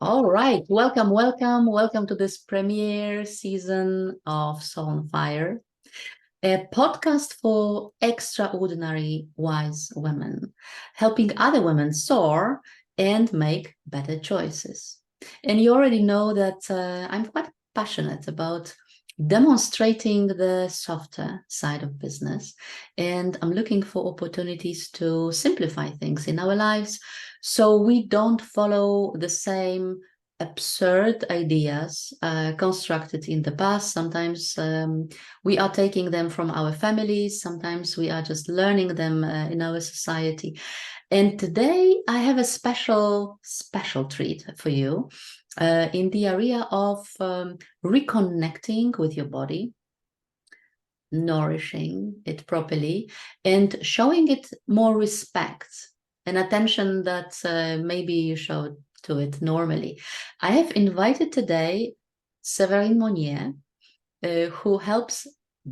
All right, welcome to this premiere season of Soul on Fire, a podcast for extraordinary wise women, helping other women soar and make better choices. And you already know that I'm quite passionate about demonstrating the softer side of business. And I'm looking for opportunities to simplify things in our lives so we don't follow the same absurd ideas constructed in the past. Sometimes we are taking them from our families, sometimes we are just learning them in our society. And today I have a special treat for you in the area of reconnecting with your body, nourishing it properly, and showing it more respect and attention that maybe you showed to it normally. I have invited today Severine Monnier, who helps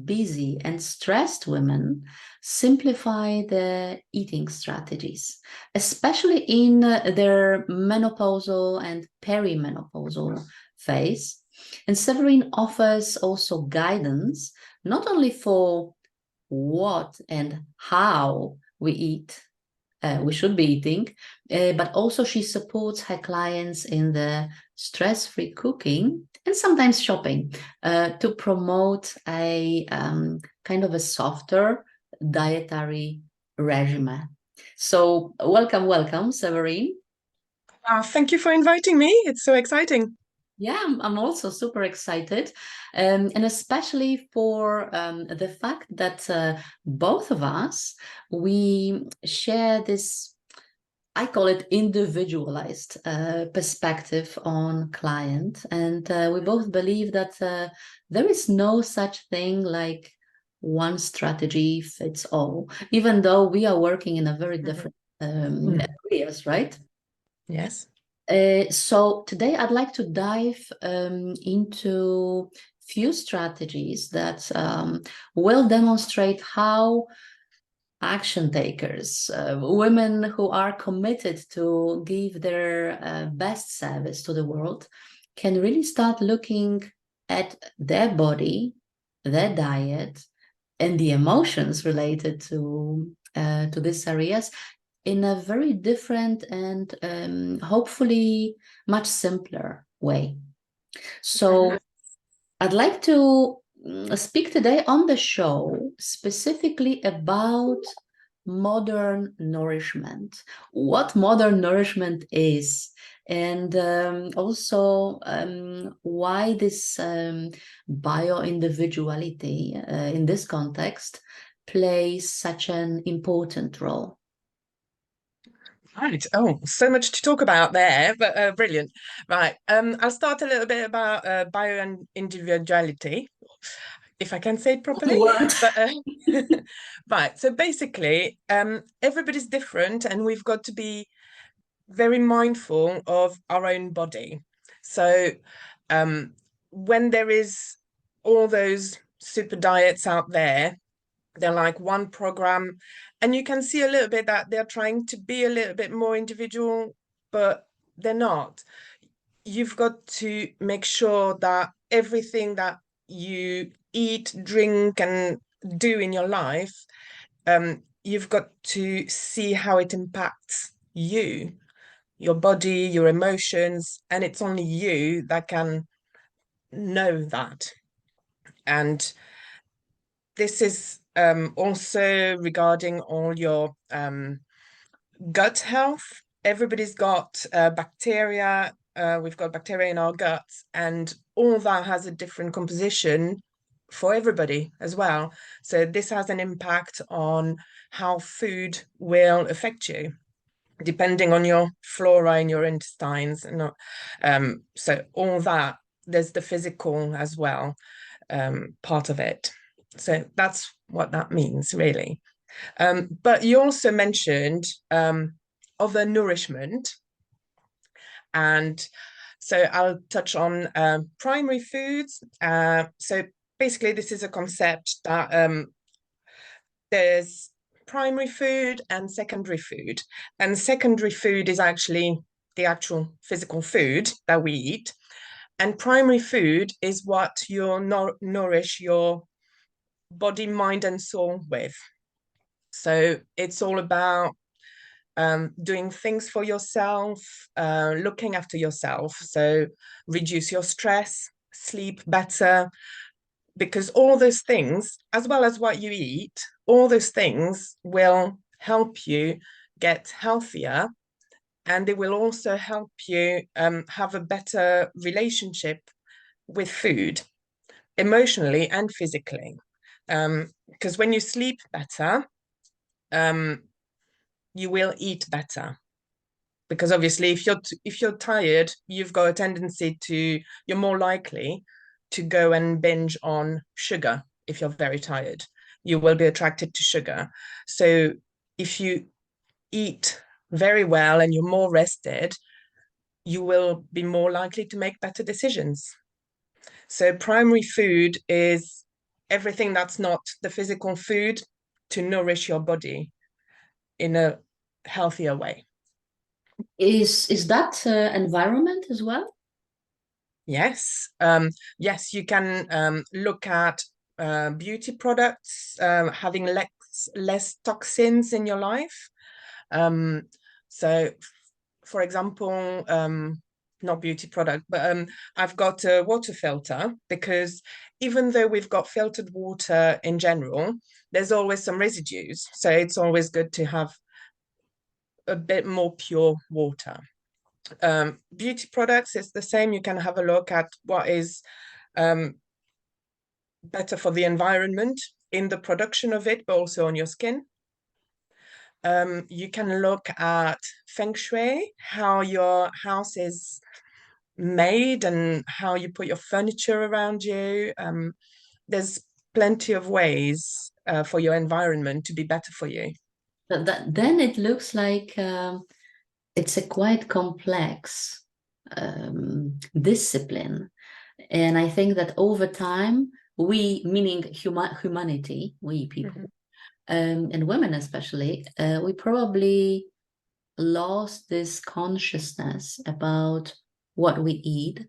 busy and stressed women simplify their eating strategies, especially in their menopausal and perimenopausal phase. And Severine offers also guidance, not only for what and how we should be eating, but also she supports her clients in the stress-free cooking and sometimes shopping to promote a kind of a softer dietary regimen. So welcome, Severine. Thank you for inviting me. It's so exciting. Yeah, I'm also super excited, and especially for the fact that both of us, we share this, I call it individualized perspective on client. And we both believe that there is no such thing like one strategy fits all, even though we are working in a very different areas, right? Yes. So today I'd like to dive into few strategies that will demonstrate how action takers, women who are committed to give their best service to the world, can really start looking at their body, their diet, and the emotions related to these areas in a very different and hopefully much simpler way. So I'd like to speak today on the show specifically about modern nourishment, what modern nourishment is, and also why this bio-individuality in this context plays such an important role. Right. Oh, so much to talk about there, but brilliant. Right. I'll start a little bit about bio and individuality, if I can say it properly. Word. But right. So basically, everybody's different, and we've got to be very mindful of our own body. So when there is all those super diets out there, they're like one program, and you can see a little bit that they're trying to be a little bit more individual, but they're not. You've got to make sure that everything that you eat, drink, and do in your life, you've got to see how it impacts you, your body, your emotions, and it's only you that can know that. And this is also regarding all your gut health. Everybody's got bacteria. We've got bacteria in our guts, and all that has a different composition for everybody as well. So this has an impact on how food will affect you, depending on your flora in your intestines. And so all that, there's the physical as well, part of it. So that's what that means, really. But you also mentioned other nourishment. And so I'll touch on primary foods. So basically, this is a concept that there's primary food and secondary food. And secondary food is actually the actual physical food that we eat. And primary food is what you nourish your body, mind, and soul with. So it's all about doing things for yourself, looking after yourself. So reduce your stress, sleep better, because all those things, as well as what you eat, all those things will help you get healthier, and it will also help you have a better relationship with food, emotionally and physically. Because when you sleep better, um, you will eat better. Because obviously, if you're tired, you've got a tendency to you're more likely to go and binge on sugar. If you're very tired, you will be attracted to sugar. So if you eat very well and you're more rested, you will be more likely to make better decisions. So primary food is everything that's not the physical food to nourish your body in a healthier way. Is that environment as well? Yes, yes, you can look at beauty products having less toxins in your life. So, for example, not beauty product, but I've got a water filter, because even though we've got filtered water in general, there's always some residues. So it's always good to have a bit more pure water. Beauty products is the same. You can have a look at what is better for the environment in the production of it, but also on your skin. You can look at feng shui, how your house is made and how you put your furniture around you. There's plenty of ways for your environment to be better for you. Then it looks like it's a quite complex discipline. And I think that over time, we, meaning humanity, we people, and women especially, we probably lost this consciousness about what we eat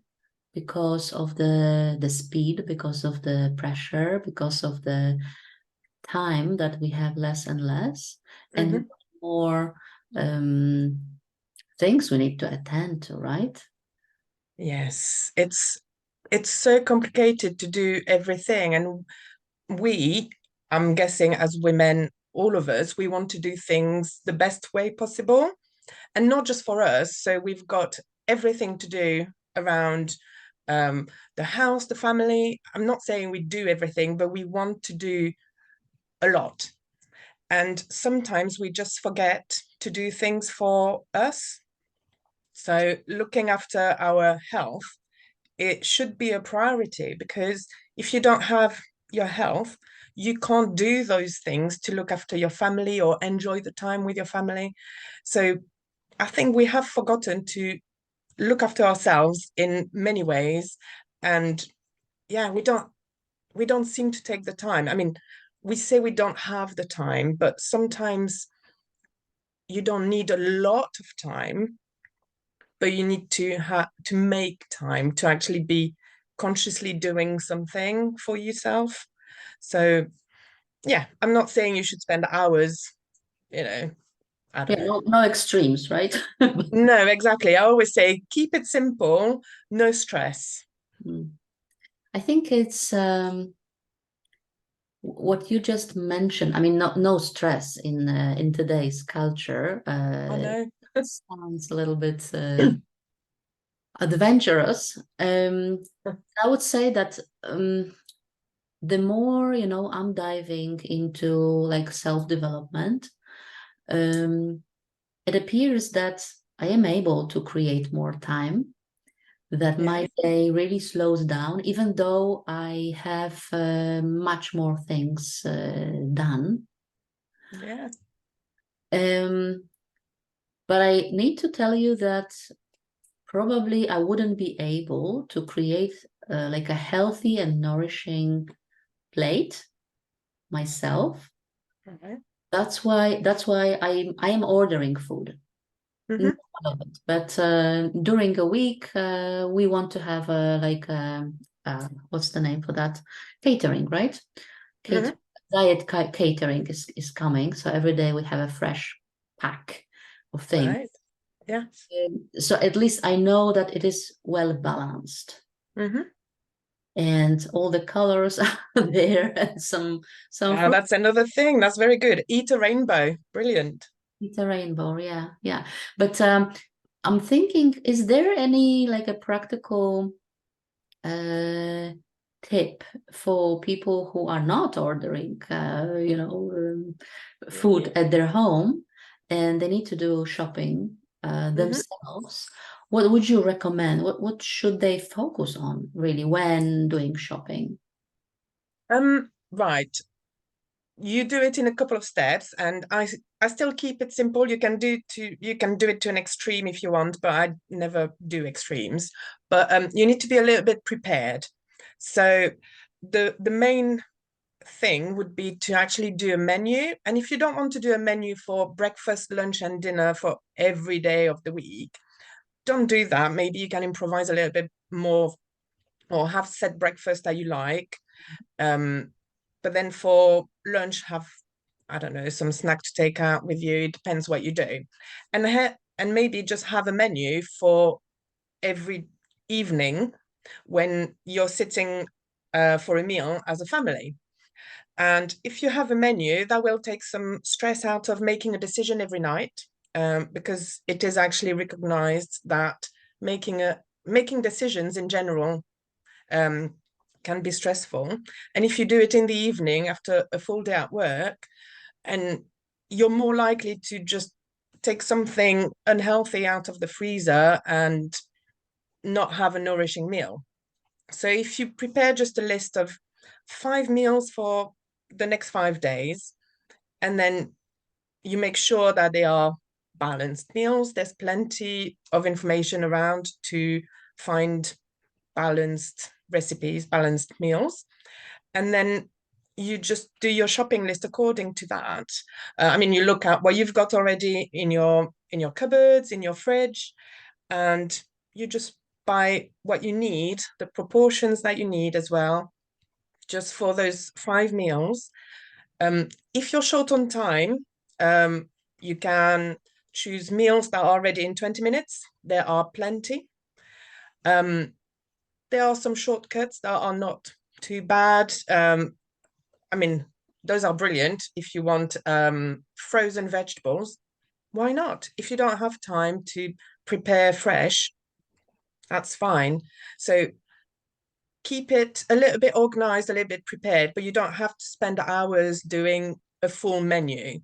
because of the speed, because of the pressure, because of the time that we have less and less, and more things we need to attend to, right? Yes, it's so complicated to do everything, and I'm guessing as women, all of us, we want to do things the best way possible, and not just for us. So we've got everything to do around the house, the family. I'm not saying we do everything, but we want to do a lot. And sometimes we just forget to do things for us. So looking after our health, it should be a priority, because if you don't have your health, you can't do those things to look after your family or enjoy the time with your family. So I think we have forgotten to look after ourselves in many ways. And yeah, we don't seem to take the time. I mean, we say we don't have the time, but sometimes you don't need a lot of time, but you need to make time to actually be consciously doing something for yourself. So yeah, I'm not saying you should spend hours, I don't Yeah, know. no extremes, right? No, exactly. I always say keep it simple, no stress. I think it's what you just mentioned. I mean, no stress in today's culture. I know. Sounds a little bit adventurous. I would say that the more, I'm diving into like self-development, it appears that I am able to create more time, that Yeah, my day really slows down, even though I have much more things done. yeah. Um, but I need to tell you that probably I wouldn't be able to create like a healthy and nourishing plate myself. Mhm. That's why I am ordering food. Mm-hmm. All of it. But during a week, we want to have what's the name for that? Catering, right? Mm-hmm. Catering is coming. So every day we have a fresh pack of things. Right. Yeah. So at least I know that it is well balanced. Mm-hmm. And all the colors are there and some fruit. That's another thing. That's very good. Eat a rainbow. Brilliant. It's a rainbow, yeah, yeah. But I'm thinking, is there any like a practical uh tip for people who are not ordering food at their home and they need to do shopping Mm-hmm. themselves? What would you recommend? What should they focus on really when doing shopping? Right. You do it in a couple of steps, and I still keep it simple. You can do it to an extreme if you want, but I never do extremes. But you need to be a little bit prepared. So the main thing would be to actually do a menu. And if you don't want to do a menu for breakfast, lunch, and dinner for every day of the week, don't do that. Maybe you can improvise a little bit more or have set breakfast that you like. Um, but then for lunch, have, I don't know, some snack to take out with you. It depends what you do. And maybe just have a menu for every evening when you're sitting for a meal as a family. And if you have a menu, that will take some stress out of making a decision every night, because it is actually recognized that making decisions in general um, can be stressful. And if you do it in the evening after a full day at work, and you're more likely to just take something unhealthy out of the freezer and not have a nourishing meal. So if you prepare just a list of 5 meals for the next 5 days, and then you make sure that they are balanced meals, there's plenty of information around to find balanced recipes, balanced meals. And then you just do your shopping list according to that. I mean, you look at what you've got already in your cupboards, in your fridge, and you just buy what you need, the proportions that you need as well, just for those 5 meals. If you're short on time, you can choose meals that are ready in 20 minutes. There are plenty. Um, there are some shortcuts that are not too bad. I mean, those are brilliant if you want frozen vegetables. Why not? If you don't have time to prepare fresh, that's fine. So keep it a little bit organized, a little bit prepared, but you don't have to spend hours doing a full menu.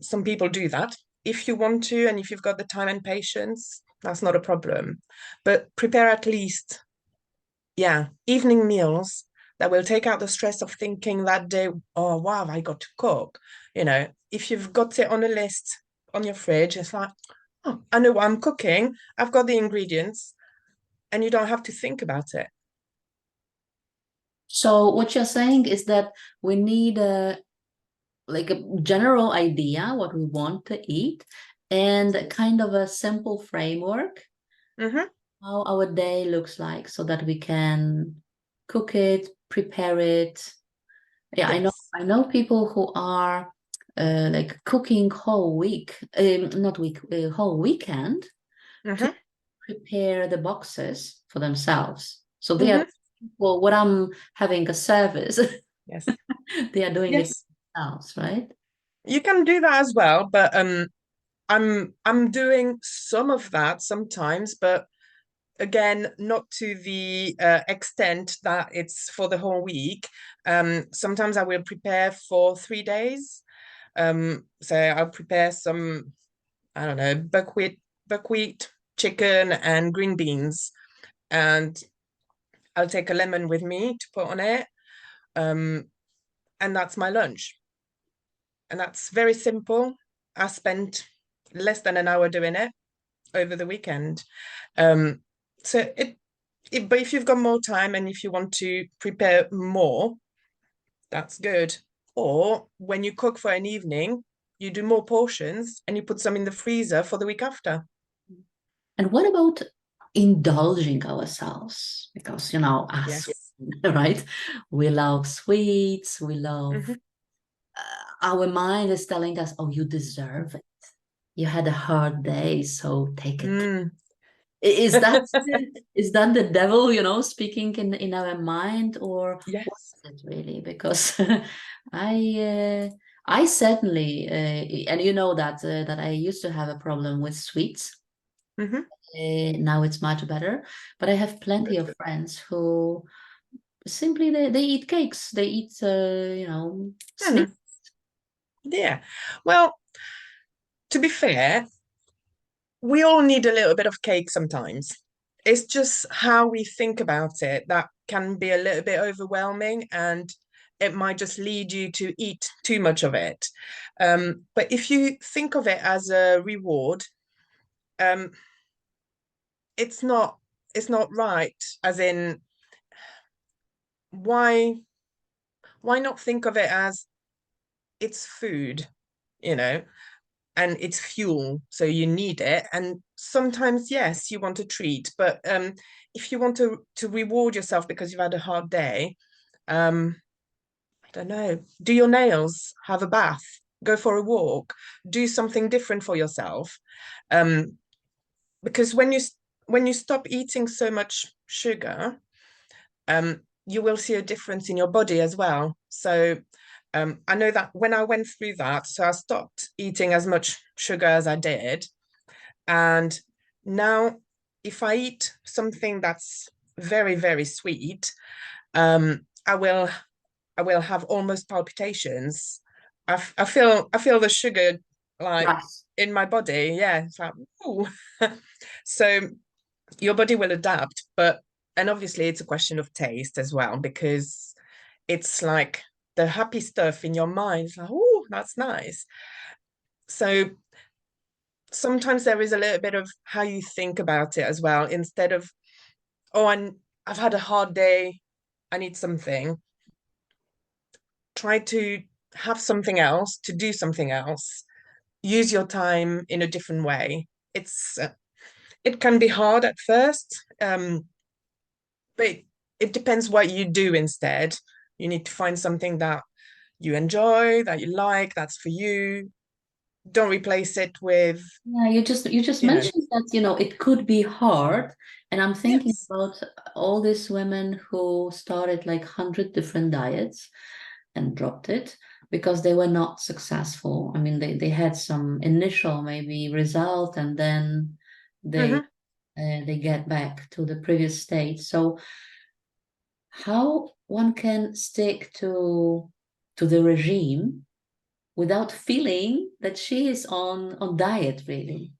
Some people do that. If you want to, and if you've got the time and patience, that's not a problem. But prepare at least, yeah, evening meals that will take out the stress of thinking that day, oh, wow, I got to cook. If you've got it on a list on your fridge, it's like, oh, I know what I'm cooking. I've got the ingredients, and you don't have to think about it. So what you're saying is that we need a like a general idea what we want to eat and kind of a simple framework Mm-hmm. how our day looks like so that we can cook it, prepare it. Yeah, I know Yes. I know people who are like cooking whole week, not week, whole weekend to Mm-hmm. prepare the boxes for themselves. So they are, Mm-hmm. well, what I'm having a service, Yes. they are doing it Yes. themselves, right? You can do that as well, but I'm doing some of that sometimes, but again, not to the extent that it's for the whole week. Sometimes I will prepare for 3 days. So I'll prepare some, I don't know, buckwheat chicken and green beans, and I'll take a lemon with me to put on it. Um, and that's my lunch. And that's very simple. I spent less than an hour doing it over the weekend. Um, so but if you've got more time and if you want to prepare more, that's good. Or when you cook for an evening, you do more portions and you put some in the freezer for the week after. And what about indulging ourselves? Because, us, Yes. right? We love sweets, we love, Hmm. our mind is telling us, oh, you deserve it. You had a hard day, so take it. Mm. Is that is that the devil, speaking in our mind, or what Yes. is it really? Because I certainly, and you know that I used to have a problem with sweets. Hmm. Now it's much better, but I have plenty Good, of good. friends who simply they eat cakes, they eat sweet. Hmm. Yeah. Well, to be fair, we all need a little bit of cake sometimes. It's just how we think about it that can be a little bit overwhelming, and it might just lead you to eat too much of it. But if you think of it as a reward, um, it's not it's not right. As in, why why not think of it as it's food, you know? And it's fuel, so you need it. And sometimes, yes, you want a treat, but if you want to reward yourself because you've had a hard day, um, I don't know, do your nails, have a bath, go for a walk, do something different for yourself. Um, because when you stop eating so much sugar, you will see a difference in your body as well. So I know that when I went through that, so I stopped eating as much sugar as I did. And now, if I eat something that's very, very sweet, I will have almost palpitations. I feel the sugar like Yes. in my body. Yeah, it's like ooh. So your body will adapt, but and obviously it's a question of taste as well because it's like the happy stuff in your mind. It's like, oh, that's nice. So sometimes there is a little bit of how you think about it as well, instead of, oh, I've had a hard day, I need something. Try to have something else, to do something else. Use your time in a different way. It can be hard at first, but it depends what you do instead. You need to find something that you enjoy, that you like, that's for you. Don't replace it with, Yeah, you just you know, mentioned that, it could be hard. And I'm thinking yes. about all these women who started like 100 different diets and dropped it because they were not successful. I mean, they had some initial maybe result, and then they Hmm. they get back to the previous state. So how one can stick to the regime without feeling that she is on diet really?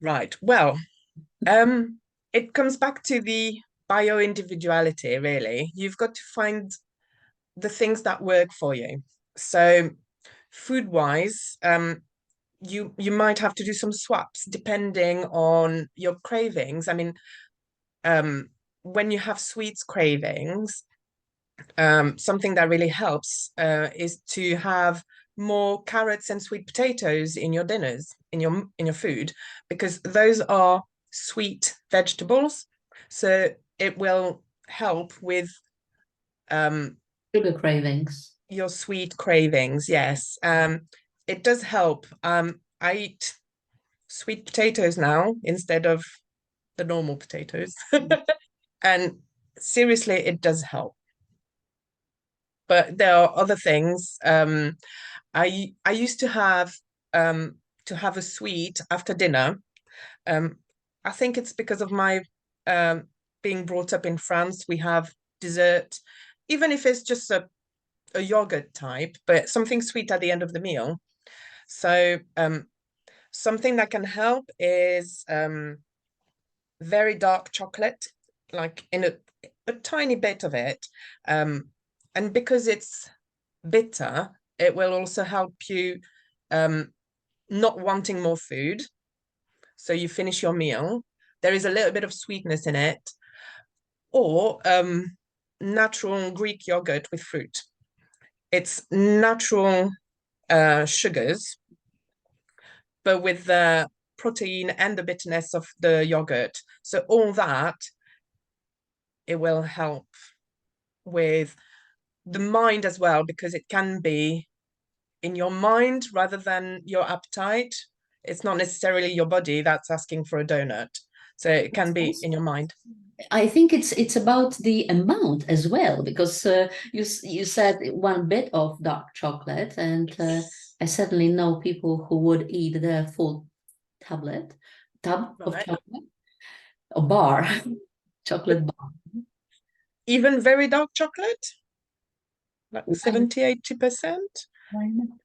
Right. Well, it comes back to the bio-individuality, really. You've got to find the things that work for you. So food-wise, you might have to do some swaps depending on your cravings. I mean, um, when you have sweets cravings, something that really helps is to have more carrots and sweet potatoes in your dinners, in your food, because those are sweet vegetables. So it will help with um, Sugar cravings. your sweet cravings. Yes, it does help. I eat sweet potatoes now instead of the normal potatoes, and seriously, it does help. But there are other things. I used to have a sweet after dinner. Um, I think it's because of my um, being brought up in France. We have dessert, even if it's just a yogurt type, but something sweet at the end of the meal. So something that can help is very dark chocolate, like in a tiny bit of it. Um, and because it's bitter, it will also help you um, not wanting more food. So you finish your meal. There is a little bit of sweetness in it, or natural Greek yogurt with fruit. It's natural. sugars, but with the protein and the bitterness of the yogurt. So all that, it will help with the mind as well, because it can be in your mind rather than your appetite. It's not necessarily your body that's asking for a donut. So it can be in your mind. I think it's about the amount as well, because you said one bit of dark chocolate, and I certainly know people who would eat their full tub of Right. chocolate, a bar, chocolate bar. Even very dark chocolate, like Why, 70-80%. why not?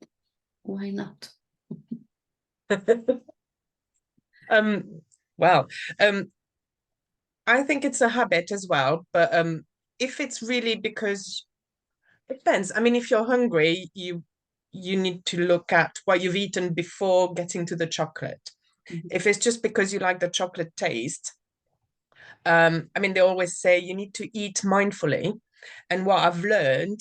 Why not? Um, well, um, I think it's a habit as well, but if it's really because it depends. I mean, if you're hungry, you need to look at what you've eaten before getting to the chocolate. Mhm. If it's just because you like the chocolate taste, I mean, they always say you need to eat mindfully. And what I've learned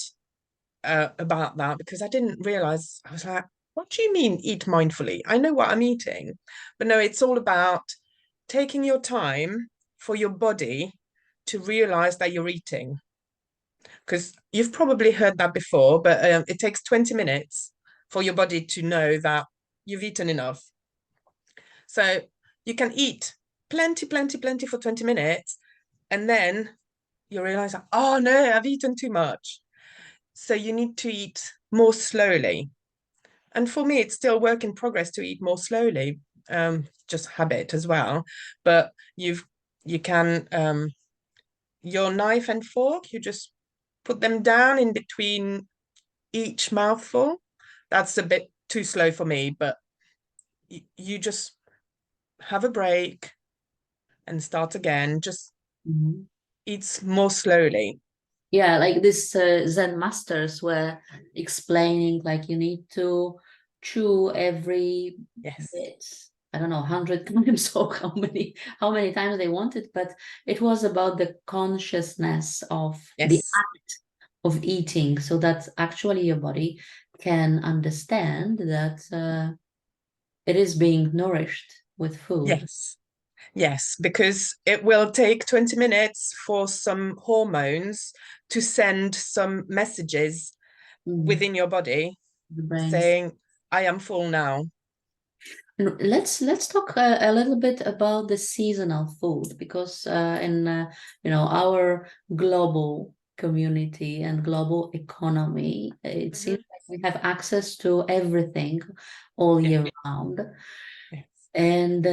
about that, because I didn't realize, I was like, what do you mean eat mindfully? I know what I'm eating. But no, it's all about taking your time for your body to realize that you're eating. Because you've probably heard that before, but it takes 20 minutes for your body to know that you've eaten enough. So you can eat plenty, plenty, plenty for 20 minutes, and then you realize, oh no, I've eaten too much. So you need to eat more slowly. And for me, it's still work in progress to eat more slowly, just habit as well. But you can your knife and fork, you just put them down in between each mouthful. That's a bit too slow for me, but you just have a break and start again. Just Mhm. eat more slowly. Yeah, like this Zen masters were explaining, like you need to chew every Yes. bit. I don't know, 100 times or how many times they wanted, but it was about the consciousness of the Yes. act of eating, so that actually your body can understand that it is being nourished with food. Yes. Yes, because it will take 20 minutes for some hormones to send some messages Mm, within your body the brains. saying, I am full now. Let's talk a little bit about the seasonal food, because in our global community and global economy, it seems Mhm. like we have access to everything all Yeah. year round, Yes. and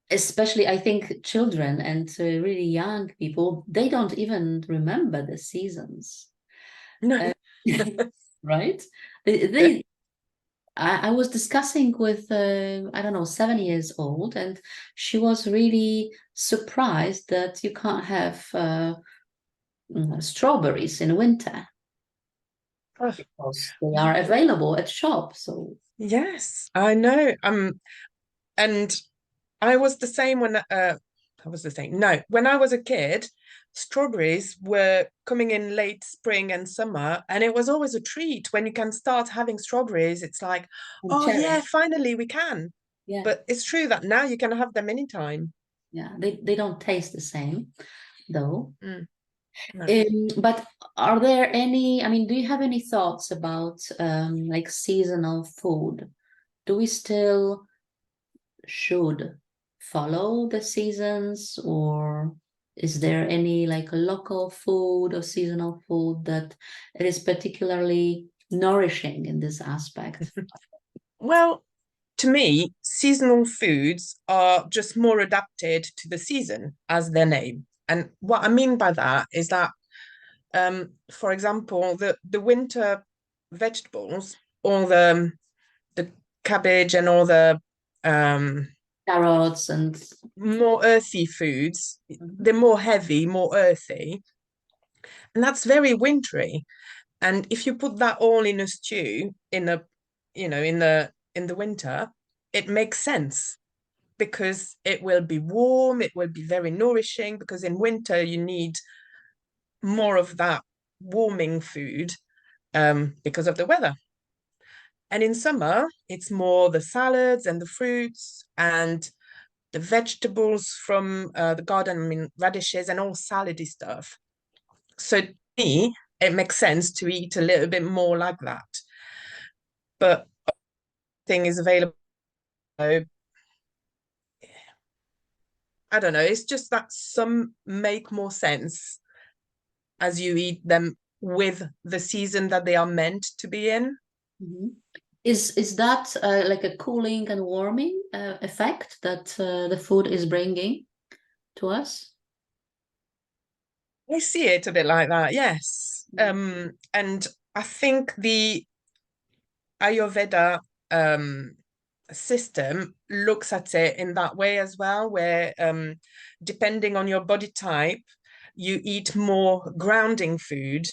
especially I think children and really young people, they don't even remember the seasons, No. uh, right? They I was discussing with, I don't know, 7 years old, and she was really surprised that you can't have strawberries in winter Oh, because they are available at shops. So, yes, I know. And I was the same when I was the same. No, when I was a kid, strawberries were coming in late spring and summer, and it was always a treat when you can start having strawberries. It's like, and oh yeah, cherry, finally we can. yeah, But it's true that now you can have them anytime. yeah, they don't taste the same though. Mm, no. But are there any, I mean, do you have any thoughts about like seasonal food? Do we still should follow the seasons, or is there any like local food or seasonal food that it is particularly nourishing in this aspect? Well, to me, seasonal foods are just more adapted to the season as their name. And what I mean by that is that, for example, the winter vegetables, all the cabbage and all the um, Carrots and more earthy foods, Mhm. they're more heavy, more earthy, and that's very wintry. And if you put that all in a stew in a, in the winter, it makes sense because it will be warm, it will be very nourishing because in winter you need more of that warming food. because of the weather. And in summer, it's more the salads and the fruits and the vegetables from the garden, I mean, radishes and all salady stuff. So to me, it makes sense to eat a little bit more like that. But thing is available. I don't know. It's just that some make more sense as you eat them with the season that they are meant to be in. Mhm. Is that like a cooling and warming effect that the food is bringing to us? I see it a bit like that, yes. And I think the Ayurveda system looks at it in that way as well, where depending on your body type, you eat more grounding food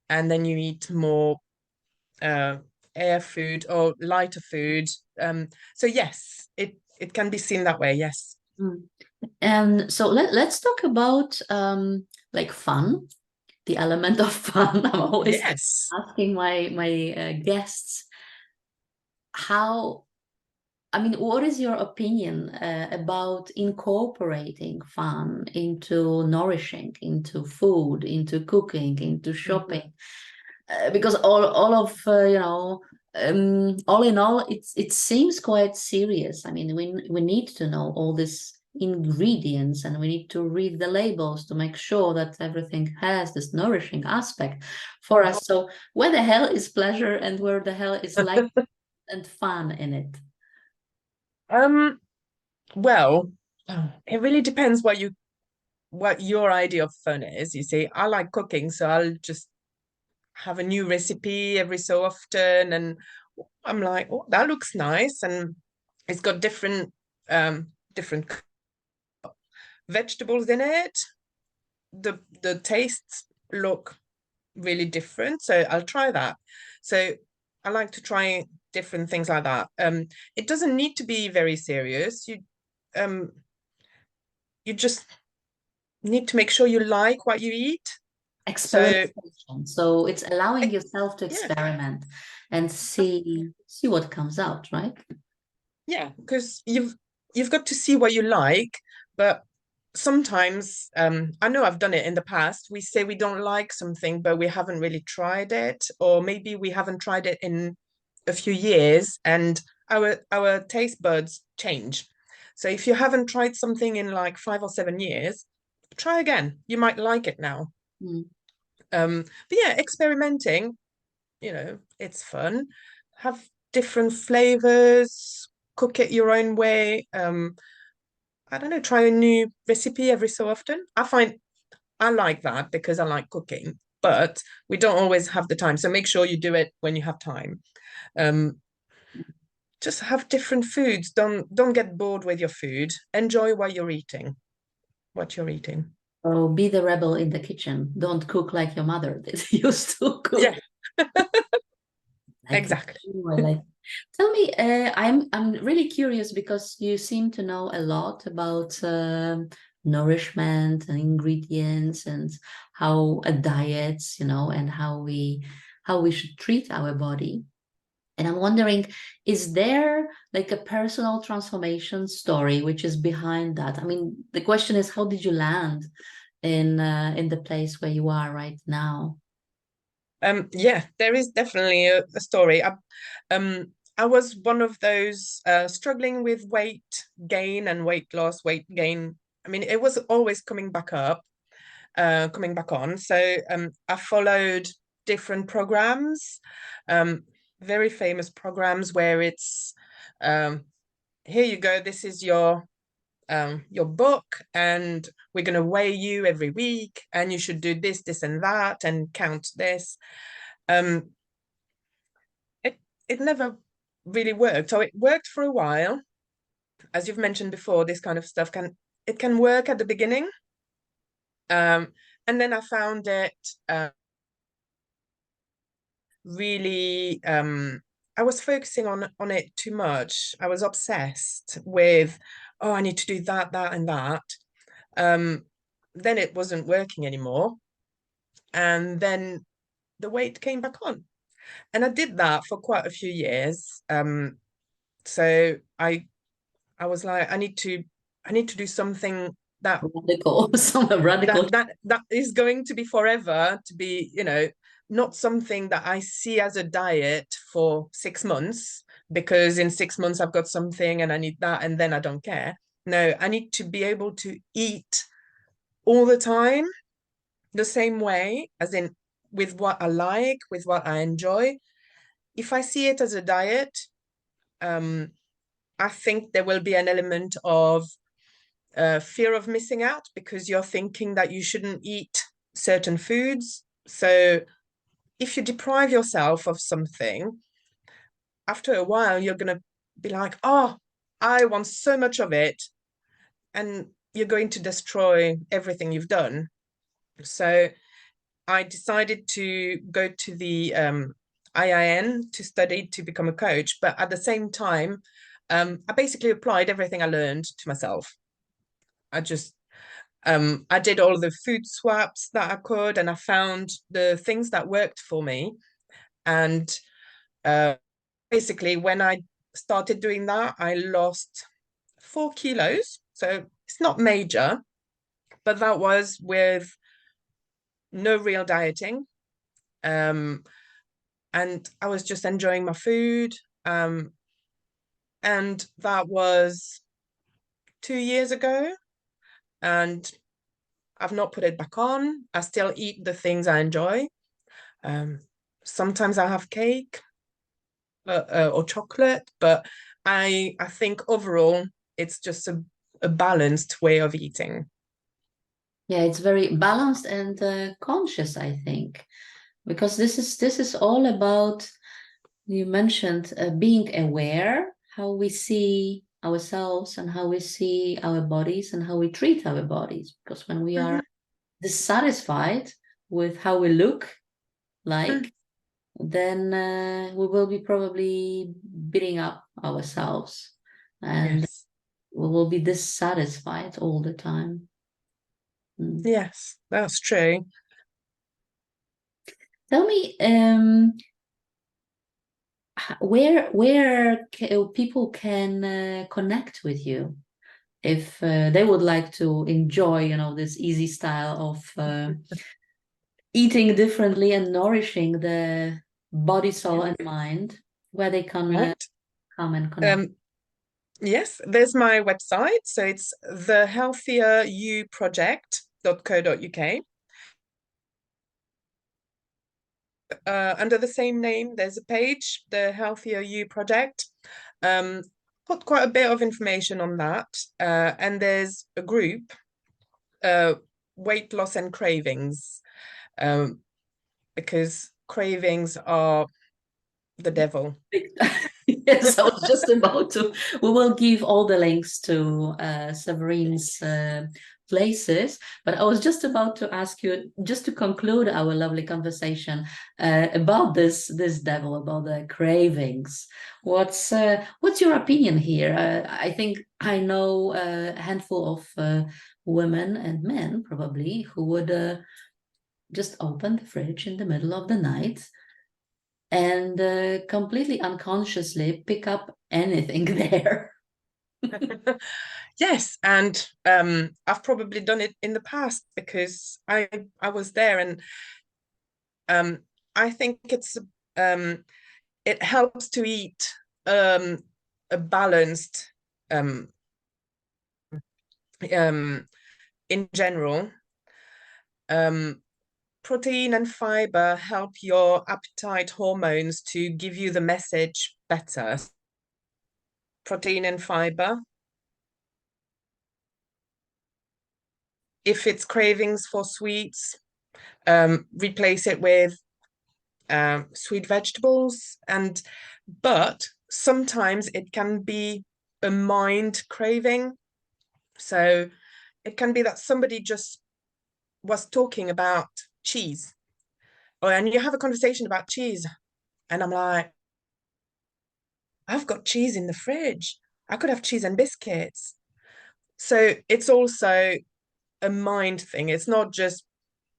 and then you eat more uh, air food or lighter food. So yes, it can be seen that way, yes. Mm. And so let's talk about like fun, the element of fun. I'm always Yes. asking my guests how, I mean, what is your opinion about incorporating fun into nourishing, into food, into cooking, into shopping? Because all of all in all, it seems quite serious. I mean, we need to know all these ingredients and we need to read the labels to make sure that everything has this nourishing aspect for us. So where the hell is pleasure and where the hell is light and fun in it? Um, well, it really depends what your idea of fun is. You see, I like cooking, so I'll just have a new recipe every so often, and I'm like, oh, that looks nice, and it's got different vegetables in it. The tastes look really different, so I'll try that. So I like to try different things like that. It doesn't need to be very serious. Um you just need to make sure you like what you eat. So Experimentation. So it's allowing ex- yourself to yeah, experiment and see what comes out, right? yeah, because you've got to see what you like, but sometimes I know I've done it in the past. We say we don't like something, but we haven't really tried it, or maybe we haven't tried it in a few years, and our taste buds change. So if you haven't tried something in like 5 or 7 years, try again. You might like it now. Mm. But yeah, experimenting, it's fun. Have different flavors, cook it your own way. I don't know, try a new recipe every so often. I find I like that because I like cooking, but we don't always have the time. So make sure you do it when you have time. Um, just have different foods. Don't get bored with your food. Enjoy what you're eating. So be the rebel in the kitchen. Don't cook like your mother did used to cook. Yeah, Like it. exactly. Ooh, I like. Tell me, I'm really curious because you seem to know a lot about nourishment and ingredients and how a diets, and how we should treat our body. And I'm wondering, is there like a personal transformation story which is behind that? I mean, the question is, how did you land in the place where you are right now? Yeah, there is definitely a story. I was one of those struggling with weight gain and weight loss, weight gain. I mean, it was always coming back up, coming back on. So I followed different programs, um, very famous programs where it's um, here you go, this is your book, and we're going to weigh you every week, and you should do this, this, and that, and count this. Um, it never really worked. So it worked for a while. As you've mentioned before, this kind of stuff can work at the beginning. And then I found it really I was focusing on it too much. I was obsessed with, oh, I need to do that, that, and that. Um, then it wasn't working anymore. And then the weight came back on. And I did that for quite a few years. So I was like, I need to do something that Radical, some radical. that is going to be forever, to be, not something that I see as a diet for 6 months, because in 6 months I've got something and I need that and then I don't care. No, I need to be able to eat all the time the same way, as in with what I like, with what I enjoy. If I see it as a diet, um, I think there will be an element of fear of missing out, because you're thinking that you shouldn't eat certain foods. So if you deprive yourself of something, after a while, you're going to be like, oh, I want so much of it. And you're going to destroy everything you've done. So I decided to go to the IIN to study to become a coach. But at the same time, I basically applied everything I learned to myself. I just I did all the food swaps that I could, and I found the things that worked for me. And uh, basically, when I started doing that, I lost 4 kilos. So it's not major, but that was with no real dieting. Um, and I was just enjoying my food. Um, and that was 2 years ago. And I've not put it back on. I still eat the things I enjoy. Um, Sometimes I have cake, or chocolate, but I think overall it's just a balanced way of eating. Yeah, it's very balanced and conscious, I think, because this is all about, you mentioned being aware how we see ourselves and how we see our bodies and how we treat our bodies. Because when we are Mhm. dissatisfied with how we look Mm. like, then we will be probably beating up ourselves and Yes, we will be dissatisfied all the time. Mm. yes, that's true. Tell me, where people can connect with you if they would like to enjoy, this easy style of eating differently and nourishing the body, soul, and mind, where they can Right. come and connect. Um, yes, there's my website. So it's thehealthieryouproject.co.uk. Under the same name, there's a page, the Healthier You Project. Um, Put quite a bit of information on that. And there's a group, uh, Weight Loss and Cravings, um, because cravings are the devil. Yes, I was just about to. We will give all the links to Severine's places, but I was just about to ask you, just to conclude our lovely conversation about this devil, about the cravings. What's your opinion here? I think I know a handful of women and men probably who would just open the fridge in the middle of the night and completely unconsciously pick up anything there. Yes, and I've probably done it in the past because I was there, and um, I think it helps to eat um, a balanced um, um, in general. Um, Protein and fiber help your appetite hormones to give you the message better. Protein and fiber. If it's cravings for sweets, replace it with sweet vegetables. But sometimes it can be a mind craving. So it can be that somebody just was talking about cheese, and you have a conversation about cheese, and I'm like, I've got cheese in the fridge. I could have cheese and biscuits. So it's also a mind thing. It's not just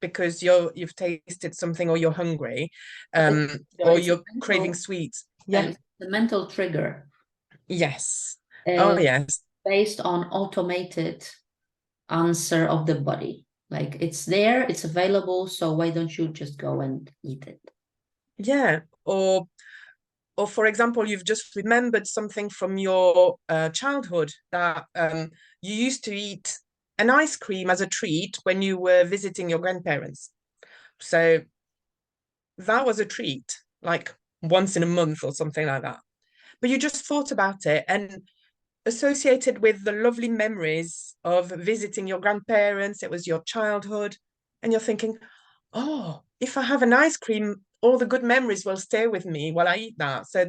because you've tasted something or you're hungry, or It's a you're craving mental, sweets. Yeah. the mental trigger Yes. Oh, uh, yes. based on automated answer of the body. Like it's there, it's available, so why don't you just go and eat it? Yeah. Or for example, you've just remembered something from your childhood that you used to eat an ice cream as a treat when you were visiting your grandparents. So that was a treat, like once in a month or something like that. But you just thought about it and associated with the lovely memories of visiting your grandparents. It was your childhood. And you're thinking, oh, if I have an ice cream, all the good memories will stay with me while I eat that. So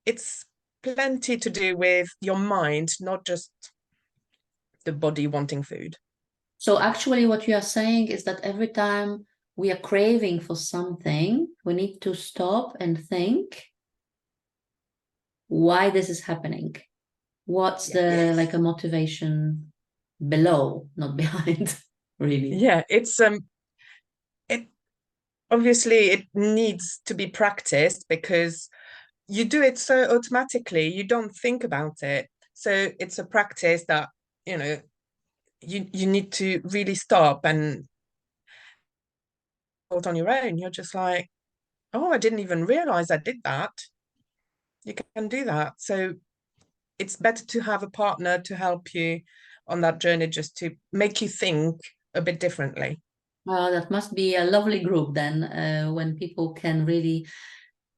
it's plenty to do with your mind, not just the body wanting food. So actually what you are saying is that every time we are craving for something, we need to stop and think why this is happening. What's the like a motivation below, not behind, really. Yeah, it obviously it needs to be practiced because you do it so automatically, you don't think about it. So it's a practice that, you know, you need to really stop and hold on your own. You're just like, oh, I didn't even realize I did that. You can do that. So it's better to have a partner to help you on that journey, just to make you think a bit differently. That must be a lovely group then, when people can really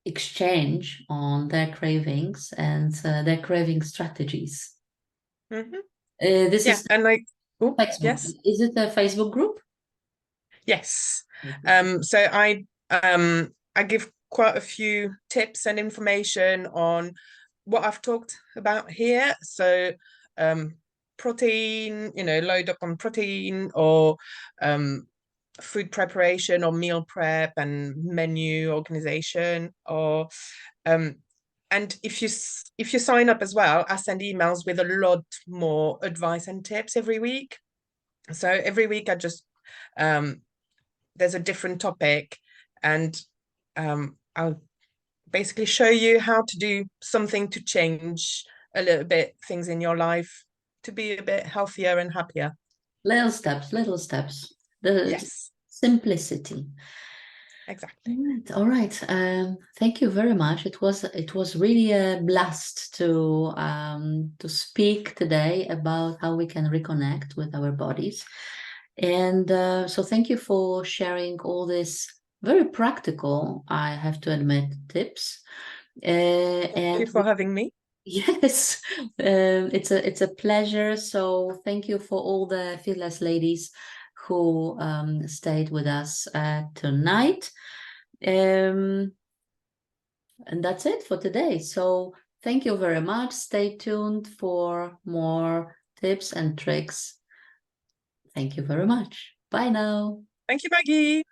exchange on their cravings and their craving strategies. Hmm. This Yeah, is and like, oh, Facebook. yes, Is it a Facebook group? yes. Mhm. So I give quite a few tips and information on what I've talked about here. So protein, load up on protein, or food preparation or meal prep and menu organization, or um and if you sign up as well, I send emails with a lot more advice and tips every week. So every week I just there's a different topic, and I'll basically show you how to do something to change a little bit things in your life to be a bit healthier and happier. Little steps, little steps. The Yes, simplicity. exactly. All right. Thank you very much. It was really a blast to speak today about how we can reconnect with our bodies. And so thank you for sharing all this very practical, I have to admit, tips. Thank you And for having me. yes, it's a pleasure. So thank you for all the fearless ladies who stayed with us tonight. Um, and that's it for today. So thank you very much. Stay tuned for more tips and tricks. Thank you very much. Bye now. Thank you, Maggie.